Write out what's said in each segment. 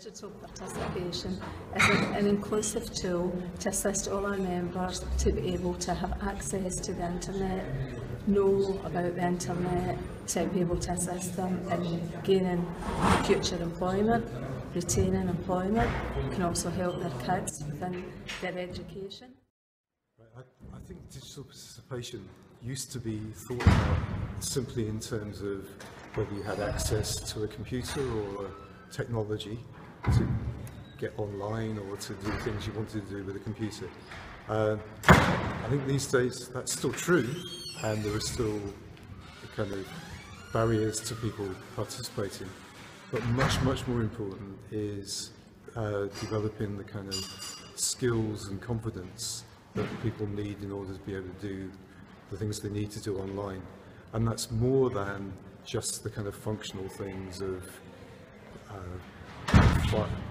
digital participation is an inclusive tool to assist all our members to be able to have access to the internet, know about the internet, to be able to assist them in gaining future employment, retaining employment. It can also help their kids within their education. I think digital participation used to be thought about simply in terms of whether you had access to a computer or technology to get online or to do things you wanted to do with a computer. I think these days that's still true, and there are still kind of barriers to people participating. But much more important is developing the kind of skills and confidence that people need in order to be able to do the things they need to do online. And that's more than just the kind of functional things of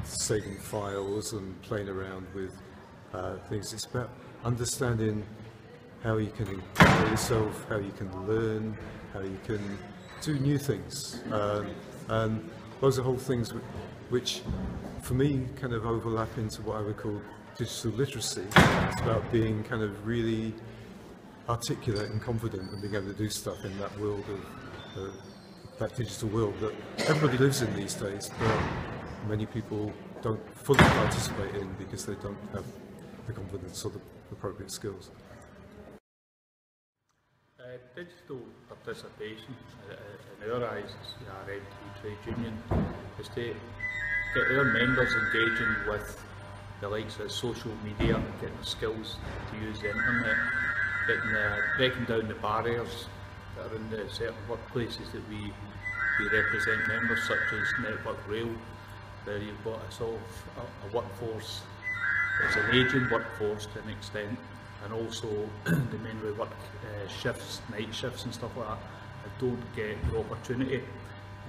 saving files and playing around with things. It's about understanding how you can improve yourself, how you can learn, how you can do new things. And those are whole things which, for me, kind of overlap into what I would call digital literacy. It's about being kind of really articulate and confident and being able to do stuff in that world of that digital world that everybody lives in these days, but many people don't fully participate in because they don't have the confidence or the appropriate skills. Digital participation, in our eyes, our MT trade union, is to get our members engaging with the likes of social media, getting the skills to use the internet, breaking down the barriers that are in the certain workplaces that we represent members, such as Network Rail, where you've got a sort of a workforce, it's an ageing workforce to an extent, and also the men who work shifts, night shifts and stuff like that don't get the opportunity.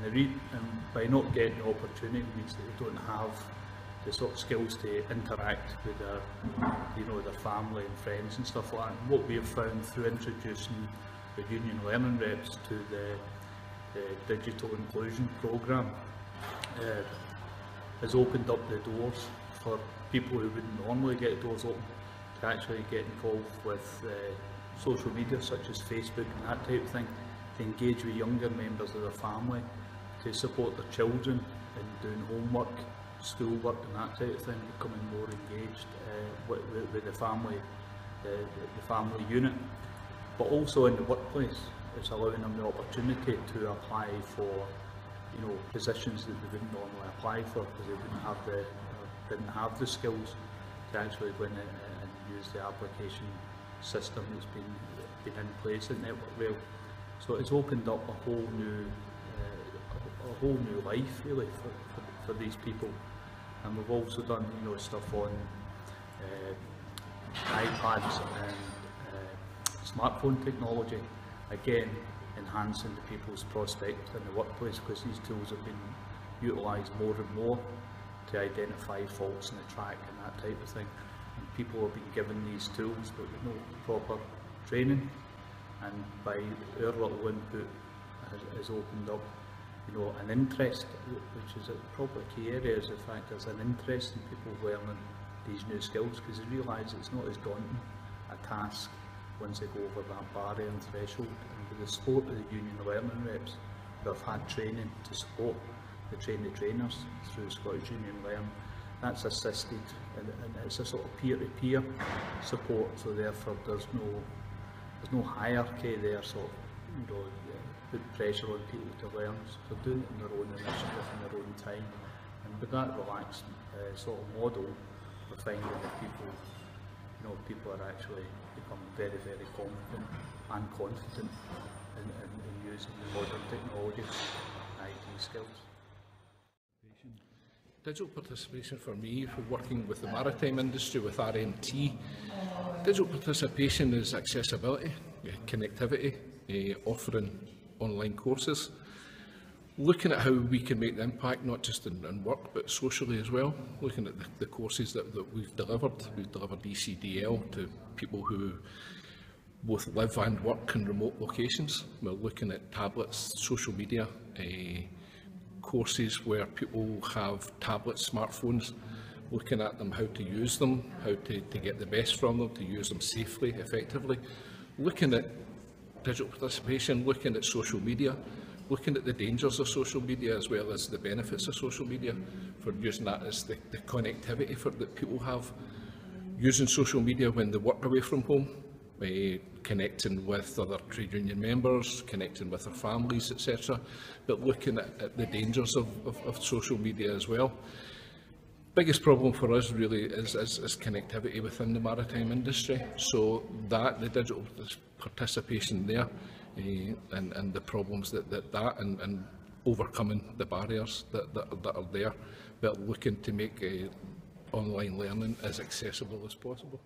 And by not getting the opportunity means that they don't have the sort of skills to interact with their, their family and friends and stuff like that. And what we have found through introducing the union learning reps to the digital inclusion programme has opened up the doors for people who wouldn't normally get doors open to actually get involved with social media such as Facebook and that type of thing, to engage with younger members of their family, to support their children in doing homework, schoolwork and that type of thing, becoming more engaged with the family unit. But also in the workplace, it's allowing them the opportunity to apply for positions that they wouldn't normally apply for because they didn't have the skills to actually go in and use the application system that's been in place at Network Rail. So it's opened up a whole new life really for these people. And we've also done stuff on iPads and smartphone technology, again enhancing the people's prospect in the workplace, because these tools have been utilised more and more to identify faults in the track and that type of thing. And people have been given these tools but with no proper training, and by our little input has opened up an interest, which is probably a key area, is the fact there's an interest in people learning these new skills, because they realise it's not as daunting a task once they go over that barrier and threshold. And with the support of the union learning reps who have had training to support the trainers through Scottish Union Learn, that's assisted, and it's a sort of peer-to-peer support, so therefore there's no hierarchy there, sort of, put pressure on people to learn. So they're doing it in their own initiative, in their own time, and with that relaxed sort of model, we're finding that people are actually becoming very, very confident and confident in using the modern technology and IT skills. Digital participation for me, for working with the maritime industry with RMT, digital participation is accessibility, connectivity, offering online courses, looking at how we can make the impact not just in work but socially as well, looking at the courses that we've delivered. We've delivered ECDL to people who both live and work in remote locations. We're looking at tablets, social media, courses where people have tablets, smartphones, looking at them, how to use them, how to get the best from them, to use them safely, effectively, looking at digital participation, looking at social media, looking at the dangers of social media as well as the benefits of social media, for using that as the connectivity that people have, using social media when they work away from home, connecting with other trade union members, connecting with their families, etc., but looking at the dangers of social media as well. Biggest problem for us really is connectivity within the maritime industry, so that the digital participation there and the problems and overcoming the barriers that are there, but looking to make online learning as accessible as possible.